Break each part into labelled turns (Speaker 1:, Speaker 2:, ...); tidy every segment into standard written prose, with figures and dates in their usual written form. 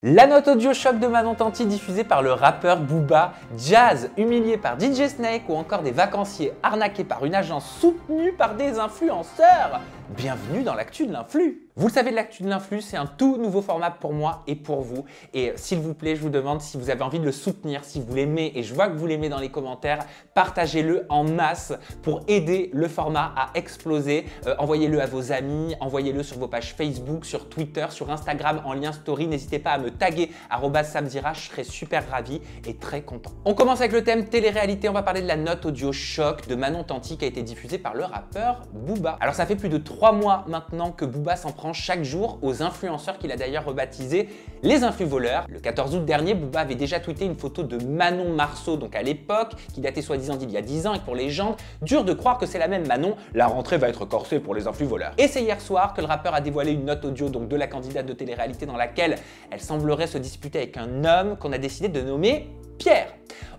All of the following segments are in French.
Speaker 1: La note audio choc de Manon Tanti diffusée par le rappeur Booba, Jazz humilié par DJ Snake ou encore des vacanciers arnaqués par une agence soutenue par des influenceurs. Bienvenue dans l'actu de l'influ. Vous le savez, l'actu de l'influ, c'est un tout nouveau format pour moi et pour vous. Et s'il vous plaît, je vous demande si vous avez envie de le soutenir, si vous l'aimez, et je vois que vous l'aimez dans les commentaires, partagez-le en masse pour aider le format à exploser. Envoyez-le à vos amis, envoyez-le sur vos pages Facebook, sur Twitter, sur Instagram en lien story. N'hésitez pas à me taguer @samzira, je serai super ravi et très content. On commence avec le thème télé-réalité. On va parler de la note audio choc de Manon Tanti qui a été diffusée par le rappeur Booba. Alors ça fait plus de 3 mois maintenant que Booba s'en prend chaque jour aux influenceurs qu'il a d'ailleurs rebaptisés les influvoleurs. Le 14 août dernier, Booba avait déjà tweeté une photo de Manon Marceau, donc à l'époque, qui datait soi-disant d'il y a 10 ans et que pour les gens, dur de croire que c'est la même Manon. La rentrée va être corsée pour les influvoleurs. Et c'est hier soir que le rappeur a dévoilé une note audio donc de la candidate de télé-réalité dans laquelle elle semblerait se disputer avec un homme qu'on a décidé de nommer Pierre.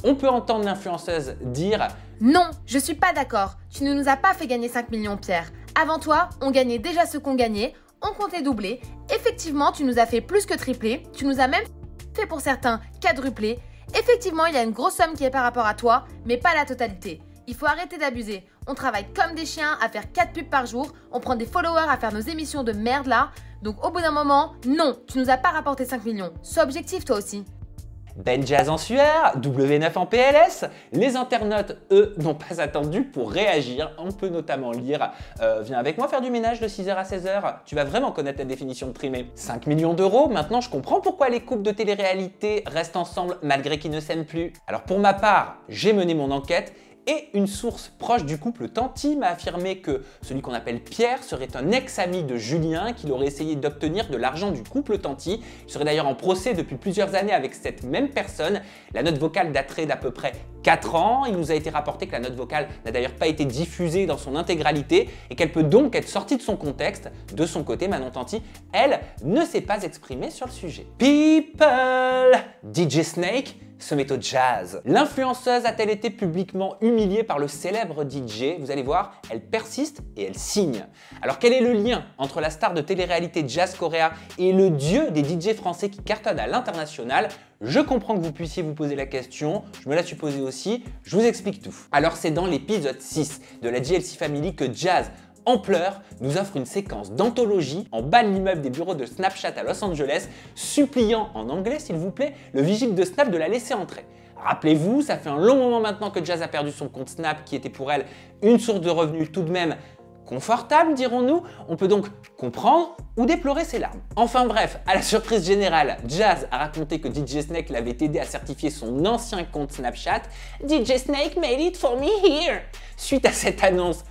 Speaker 1: On peut entendre l'influenceuse dire «
Speaker 2: Non, je suis pas d'accord. Tu ne nous as pas fait gagner 5 millions, Pierre. Avant toi, on gagnait déjà ce qu'on gagnait, on comptait doubler. Effectivement, tu nous as fait plus que tripler. Tu nous as même fait pour certains quadrupler. Effectivement, il y a une grosse somme qui est par rapport à toi, mais pas la totalité. Il faut arrêter d'abuser. On travaille comme des chiens à faire 4 pubs par jour. On prend des followers à faire nos émissions de merde là. Donc au bout d'un moment, non, tu nous as pas rapporté 5 millions. Sois objectif toi aussi. »
Speaker 1: Ben Jazz en sueur, W9 en PLS, les internautes, eux, n'ont pas attendu pour réagir. On peut notamment lire viens avec moi faire du ménage de 6h à 16h, tu vas vraiment connaître la définition de trimé. 5 millions d'euros, maintenant je comprends pourquoi les couples de télé-réalité restent ensemble malgré qu'ils ne s'aiment plus. Alors pour ma part, j'ai mené mon enquête. Et une source proche du couple Tanti m'a affirmé que celui qu'on appelle Pierre serait un ex-ami de Julien qu'il aurait essayé d'obtenir de l'argent du couple Tanti. Il serait d'ailleurs en procès depuis plusieurs années avec cette même personne. La note vocale daterait d'à peu près 4 ans. Il nous a été rapporté que la note vocale n'a d'ailleurs pas été diffusée dans son intégralité et qu'elle peut donc être sortie de son contexte. De son côté, Manon Tanti, elle, ne s'est pas exprimée sur le sujet. People! DJ Snake se met au jazz. L'influenceuse a-t-elle été publiquement humiliée par le célèbre DJ? Vous allez voir, elle persiste et elle signe. Alors quel est le lien entre la star de télé-réalité Jazz Correa et le dieu des DJ français qui cartonnent à l'international? Je comprends que vous puissiez vous poser la question, je me la suis posée aussi, je vous explique tout. Alors c'est dans l'épisode 6 de la JLC Family que Jazz, en pleurs, nous offre une séquence d'anthologie en bas de l'immeuble des bureaux de Snapchat à Los Angeles, suppliant en anglais, s'il vous plaît, le vigile de Snap de la laisser entrer. Rappelez-vous, ça fait un long moment maintenant que Jazz a perdu son compte Snap, qui était pour elle une source de revenus tout de même confortable, dirons-nous. On peut donc comprendre ou déplorer ses larmes. Enfin bref, à la surprise générale, Jazz a raconté que DJ Snake l'avait aidé à certifier son ancien compte Snapchat. DJ Snake made it for me here. Suite à cette annonce,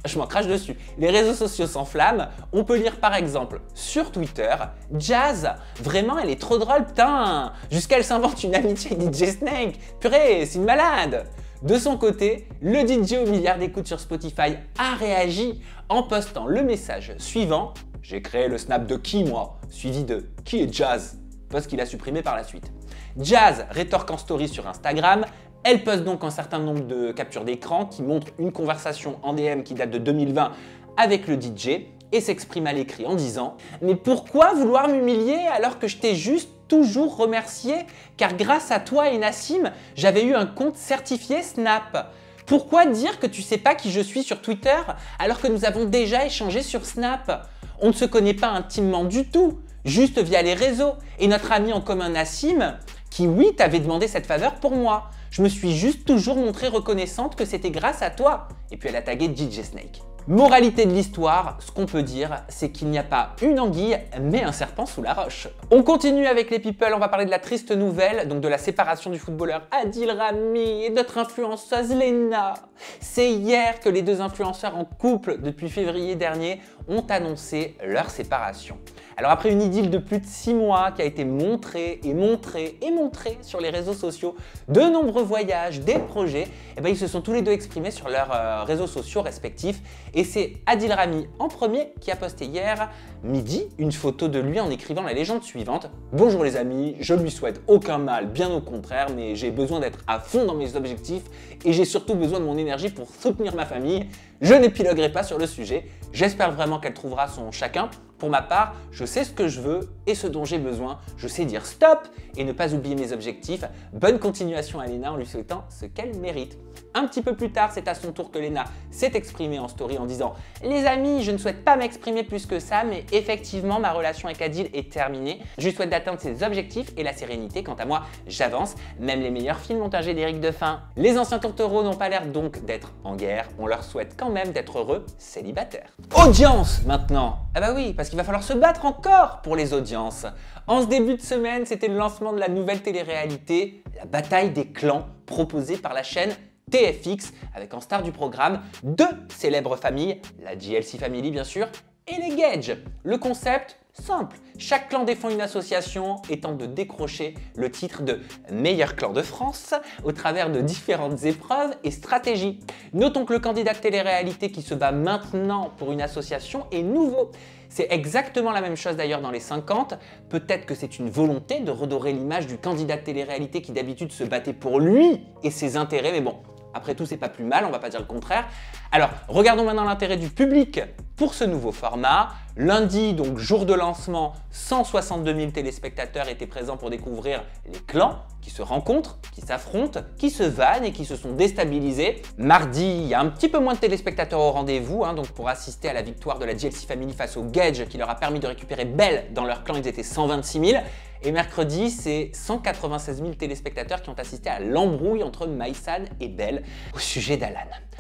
Speaker 1: je m'en crache dessus. Les réseaux sociaux s'enflamment. On peut lire par exemple sur Twitter, Jazz, vraiment elle est trop drôle, putain. Jusqu'à elle s'invente une amitié avec DJ Snake. Purée, c'est une malade. De son côté, le DJ au milliard d'écoutes sur Spotify a réagi en postant le message suivant. J'ai créé le snap de qui moi? Suivi de qui est Jazz? Post qu'il a supprimé par la suite. Jazz rétorque en story sur Instagram. Elle poste donc un certain nombre de captures d'écran qui montrent une conversation en DM qui date de 2020 avec le DJ et s'exprime à l'écrit en disant « Mais pourquoi vouloir m'humilier alors que je t'ai juste toujours remercié car grâce à toi et Nassim, j'avais eu un compte certifié Snap. Pourquoi dire que tu sais pas qui je suis sur Twitter alors que nous avons déjà échangé sur Snap? On ne se connaît pas intimement du tout, juste via les réseaux. Et notre ami en commun Nassim, qui oui t'avait demandé cette faveur pour moi. Je me suis juste toujours montrée reconnaissante que c'était grâce à toi. » Et puis elle a tagué DJ Snake. Moralité de l'histoire, ce qu'on peut dire, c'est qu'il n'y a pas une anguille, mais un serpent sous la roche. On continue avec les people, on va parler de la triste nouvelle, donc de la séparation du footballeur Adil Rami et notre influenceuse Léna. C'est hier que les deux influenceurs en couple depuis février dernier ont annoncé leur séparation. Alors après une idylle de plus de 6 mois qui a été montrée et montrée et montrée sur les réseaux sociaux, de nombreux voyages, des projets, et ben ils se sont tous les deux exprimés sur leurs réseaux sociaux respectifs. Et c'est Adil Rami en premier qui a posté hier midi une photo de lui en écrivant la légende suivante. « Bonjour les amis, je lui souhaite aucun mal, bien au contraire, mais j'ai besoin d'être à fond dans mes objectifs et j'ai surtout besoin de mon énergie pour soutenir ma famille. Je n'épiloguerai pas sur le sujet. J'espère vraiment qu'elle trouvera son chacun. Pour ma part, je sais ce que je veux et ce dont j'ai besoin. Je sais dire stop et ne pas oublier mes objectifs. Bonne continuation à Léna en lui souhaitant ce qu'elle mérite. Un petit peu plus tard, c'est à son tour que Léna s'est exprimée en story en disant « Les amis, je ne souhaite pas m'exprimer plus que ça, mais effectivement, ma relation avec Adil est terminée. Je lui souhaite d'atteindre ses objectifs et la sérénité. Quant à moi, j'avance. Même les meilleurs films ont un générique de fin. » Les anciens tourtereaux n'ont pas l'air donc d'être en guerre. On leur souhaite quand même d'être heureux célibataires. Audience maintenant. Ah bah oui, parce qu'il va falloir se battre encore pour les audiences. En ce début de semaine, c'était le lancement de la nouvelle télé-réalité, la bataille des clans, proposée par la chaîne TFX, avec en star du programme deux célèbres familles, la JLC Family bien sûr, et les Gage. Le concept, simple, chaque clan défend une association et tente de décrocher le titre de meilleur clan de France au travers de différentes épreuves et stratégies. Notons que le candidat de télé-réalité qui se bat maintenant pour une association est nouveau. C'est exactement la même chose d'ailleurs dans les 50. Peut-être que c'est une volonté de redorer l'image du candidat de télé-réalité qui d'habitude se battait pour lui et ses intérêts, mais bon, après tout, c'est pas plus mal, on va pas dire le contraire. Alors, regardons maintenant l'intérêt du public pour ce nouveau format. Lundi, donc jour de lancement, 162 000 téléspectateurs étaient présents pour découvrir les clans qui se rencontrent, qui s'affrontent, qui se vannent et qui se sont déstabilisés. Mardi, il y a un petit peu moins de téléspectateurs au rendez-vous, donc pour assister à la victoire de la JLC Family face aux Gage qui leur a permis de récupérer Belle dans leur clan, ils étaient 126 000. Et mercredi, c'est 196 000 téléspectateurs qui ont assisté à l'embrouille entre Maïsan et Belle au sujet d'Alan.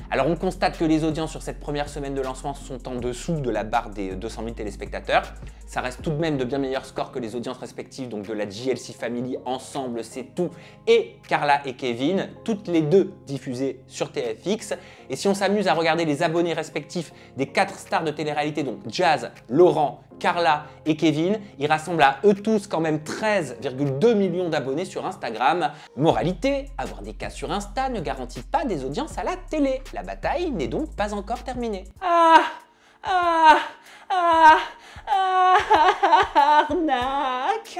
Speaker 1: Alors on constate que les audiences sur cette première semaine de lancement sont en dessous de la barre des 200 000 téléspectateurs. Ça reste tout de même de bien meilleurs scores que les audiences respectives donc de la JLC Family, Ensemble, C'est Tout et Carla et Kevin, toutes les deux diffusées sur TFX. Et si on s'amuse à regarder les abonnés respectifs des 4 stars de télé-réalité, donc Jazz, Laurent, Carla et Kevin, ils rassemblent à eux tous quand même 13,2 millions d'abonnés sur Instagram. Moralité, avoir des cas sur Insta ne garantit pas des audiences à la télé. La bataille n'est donc pas encore terminée. Arnaque!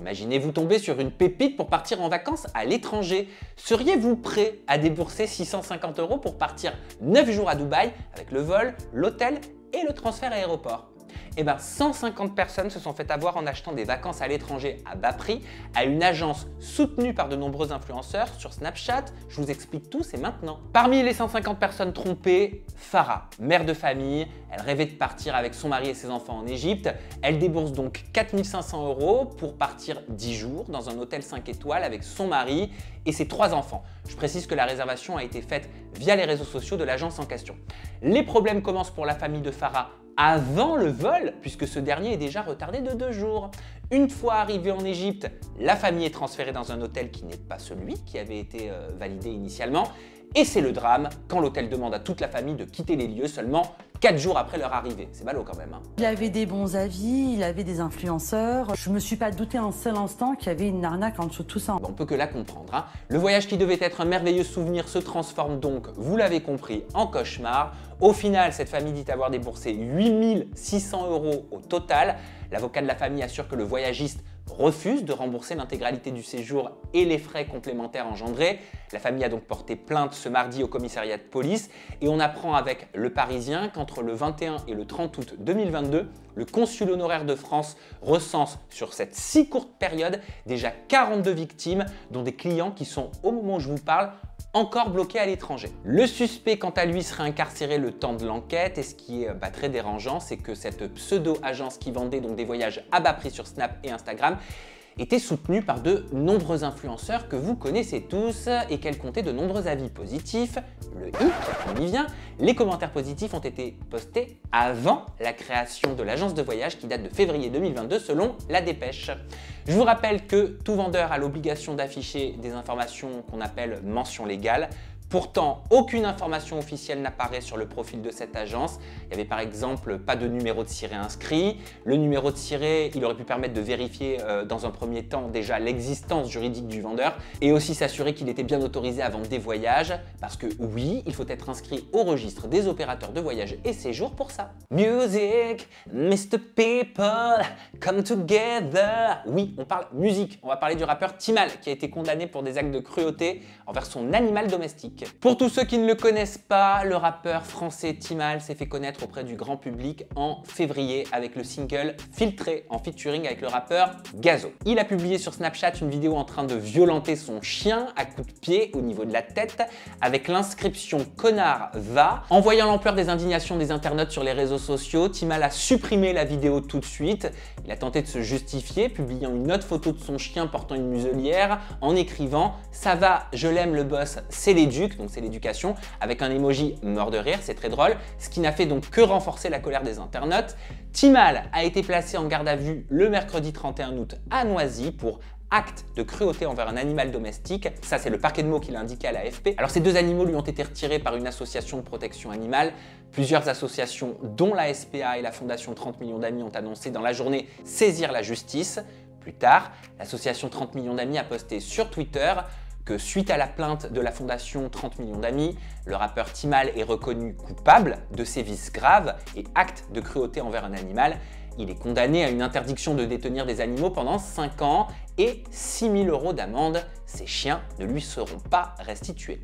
Speaker 1: Imaginez-vous tomber sur une pépite pour partir en vacances à l'étranger. Seriez-vous prêt à débourser 650 € pour partir 9 jours à Dubaï avec le vol, l'hôtel et le transfert aéroport? Eh bien, 150 personnes se sont fait avoir en achetant des vacances à l'étranger à bas prix à une agence soutenue par de nombreux influenceurs sur Snapchat. Je vous explique tout, c'est maintenant. Parmi les 150 personnes trompées, Farah, mère de famille, elle rêvait de partir avec son mari et ses enfants en Égypte. Elle débourse donc 4 500 € pour partir 10 jours dans un hôtel 5 étoiles avec son mari et ses 3 enfants. Je précise que la réservation a été faite via les réseaux sociaux de l'agence en question. Les problèmes commencent pour la famille de Farah avant le vol, puisque ce dernier est déjà retardé de 2 jours. Une fois arrivé en Égypte, la famille est transférée dans un hôtel qui n'est pas celui qui avait été validé initialement. Et c'est le drame quand l'hôtel demande à toute la famille de quitter les lieux seulement 4 jours après leur arrivée. C'est ballot quand même.
Speaker 3: Il avait des bons avis, il avait des influenceurs. Je me suis pas douté un seul instant qu'il y avait une arnaque en dessous de tout ça.
Speaker 1: On peut que la comprendre. Le voyage qui devait être un merveilleux souvenir se transforme donc, vous l'avez compris, en cauchemar. Au final, cette famille dit avoir déboursé 8 600 € au total. L'avocat de la famille assure que le voyagiste refuse de rembourser l'intégralité du séjour et les frais complémentaires engendrés. La famille a donc porté plainte ce mardi au commissariat de police et on apprend avec Le Parisien qu'entre le 21 et le 30 août 2022, le consul honoraire de France recense sur cette si courte période déjà 42 victimes, dont des clients qui sont, au moment où je vous parle, encore bloqué à l'étranger. Le suspect, quant à lui, serait incarcéré le temps de l'enquête et ce qui est très dérangeant, c'est que cette pseudo-agence qui vendait donc des voyages à bas prix sur Snap et Instagram était soutenue par de nombreux influenceurs que vous connaissez tous et qu'elle comptait de nombreux avis positifs. Le hic, on y vient, les commentaires positifs ont été postés avant la création de l'agence de voyage qui date de février 2022 selon La Dépêche. Je vous rappelle que tout vendeur a l'obligation d'afficher des informations qu'on appelle mention légale. Pourtant, aucune information officielle n'apparaît sur le profil de cette agence. Il n'y avait par exemple pas de numéro de siret inscrit. Le numéro de siret, il aurait pu permettre de vérifier dans un premier temps déjà l'existence juridique du vendeur et aussi s'assurer qu'il était bien autorisé à vendre des voyages. Parce que oui, il faut être inscrit au registre des opérateurs de voyage et séjours pour ça. Music, Mr. People, come together. Oui, on parle musique. On va parler du rappeur Timal qui a été condamné pour des actes de cruauté envers son animal domestique. public. Pour tous ceux qui ne le connaissent pas, le rappeur français Timal s'est fait connaître auprès du grand public en février avec le single Filtré en featuring avec le rappeur Gazo. Il a publié sur Snapchat une vidéo en train de violenter son chien à coups de pied au niveau de la tête avec l'inscription « Connard va ». En voyant l'ampleur des indignations des internautes sur les réseaux sociaux, Timal a supprimé la vidéo tout de suite. Il a tenté de se justifier, publiant une autre photo de son chien portant une muselière en écrivant « Ça va, je l'aime le boss, c'est l'éduc », donc c'est l'éducation, avec un emoji mort de rire, c'est très drôle, ce qui n'a fait donc que renforcer la colère des internautes. Timal a été placé en garde à vue le mercredi 31 août à Noisy pour acte de cruauté envers un animal domestique. Ça, c'est le parquet de Meaux qui l'a indiqué à l'AFP. Alors, ces deux animaux lui ont été retirés par une association de protection animale. Plusieurs associations, dont la SPA et la Fondation 30 millions d'amis, ont annoncé dans la journée saisir la justice. Plus tard, l'association 30 millions d'amis a posté sur Twitter que suite à la plainte de la Fondation 30 millions d'amis, le rappeur Timal est reconnu coupable de sévices graves et actes de cruauté envers un animal. Il est condamné à une interdiction de détenir des animaux pendant 5 ans et 6 000 € d'amende. Ces chiens ne lui seront pas restitués.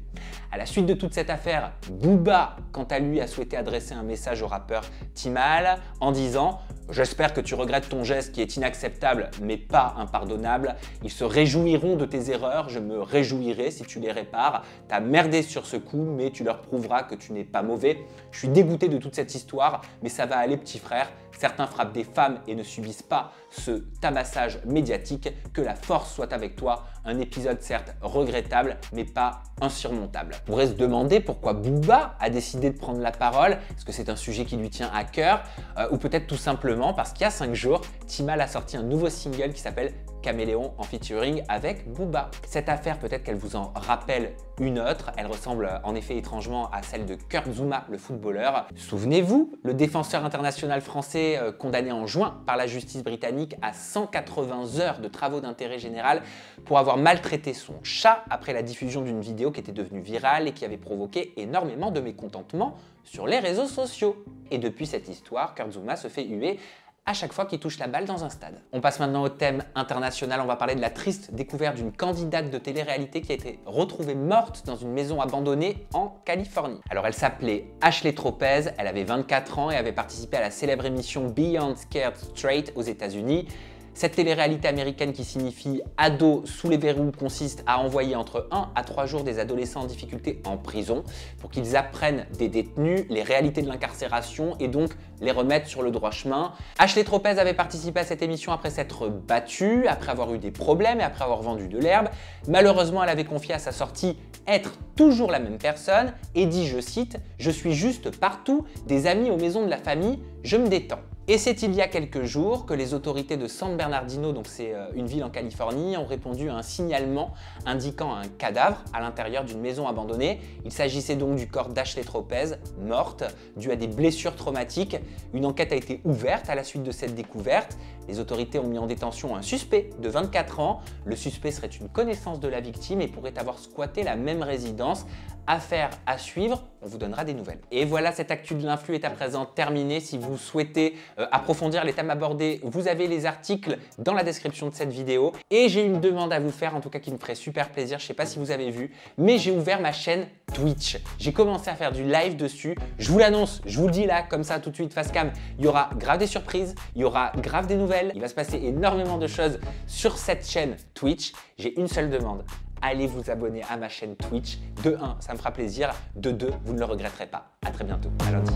Speaker 1: À la suite de toute cette affaire, Booba, quant à lui, a souhaité adresser un message au rappeur Timal en disant « J'espère que tu regrettes ton geste qui est inacceptable mais pas impardonnable. Ils se réjouiront de tes erreurs, je me réjouirai si tu les répares. T'as merdé sur ce coup mais tu leur prouveras que tu n'es pas mauvais. Je suis dégoûté de toute cette histoire mais ça va aller petit frère. Certains frappent des femmes et ne subissent pas ce tabassage médiatique. Que la force soit avec toi. Un épisode certes regrettable, mais pas insurmontable. On pourrait se demander pourquoi Booba a décidé de prendre la parole. Est-ce que c'est un sujet qui lui tient à cœur ou peut-être tout simplement parce qu'il y a 5 jours, Timal a sorti un nouveau single qui s'appelle Caméléon en featuring avec Booba. Cette affaire, peut-être qu'elle vous en rappelle une autre. Elle ressemble en effet étrangement à celle de Kurt Zouma, le footballeur. Souvenez-vous, le défenseur international français condamné en juin par la justice britannique à 180 heures de travaux d'intérêt général pour avoir maltraité son chat après la diffusion d'une vidéo qui était devenue virale et qui avait provoqué énormément de mécontentement sur les réseaux sociaux. Et depuis cette histoire, Kurt Zouma se fait huer à chaque fois qu'il touche la balle dans un stade. On passe maintenant au thème international. On va parler de la triste découverte d'une candidate de télé-réalité qui a été retrouvée morte dans une maison abandonnée en Californie. Alors elle s'appelait Ashley Tropez, elle avait 24 ans et avait participé à la célèbre émission Beyond Scared Straight aux États-Unis. Cette télé-réalité américaine qui signifie « ado sous les verrous » consiste à envoyer entre 1 à 3 jours des adolescents en difficulté en prison pour qu'ils apprennent des détenus les réalités de l'incarcération et donc les remettre sur le droit chemin. Ashley Tropez avait participé à cette émission après s'être battue, après avoir eu des problèmes et après avoir vendu de l'herbe. Malheureusement, elle avait confié à sa sortie être toujours la même personne et dit, je cite, « Je suis juste partout, des amis aux maisons de la famille, je me détends ». Et c'est il y a quelques jours que les autorités de San Bernardino, donc c'est une ville en Californie, ont répondu à un signalement indiquant un cadavre à l'intérieur d'une maison abandonnée. Il s'agissait donc du corps d'Ashley Tropez, morte, due à des blessures traumatiques. Une enquête a été ouverte à la suite de cette découverte. Les autorités ont mis en détention un suspect de 24 ans. Le suspect serait une connaissance de la victime et pourrait avoir squatté la même résidence. Affaire à suivre, on vous donnera des nouvelles. Et voilà, cette actu de l'influx est à présent terminée. Si vous souhaitez approfondir les thèmes abordés, vous avez les articles dans la description de cette vidéo. Et j'ai une demande à vous faire, en tout cas qui me ferait super plaisir. Je ne sais pas si vous avez vu, mais j'ai ouvert ma chaîne Twitch. J'ai commencé à faire du live dessus. Je vous l'annonce, je vous le dis là, comme ça tout de suite, face cam. Il y aura grave des surprises, il y aura grave des nouvelles. Il va se passer énormément de choses sur cette chaîne Twitch. J'ai une seule demande. Allez vous abonner à ma chaîne Twitch. De 1, ça me fera plaisir. De 2, vous ne le regretterez pas. À très bientôt. À lundi.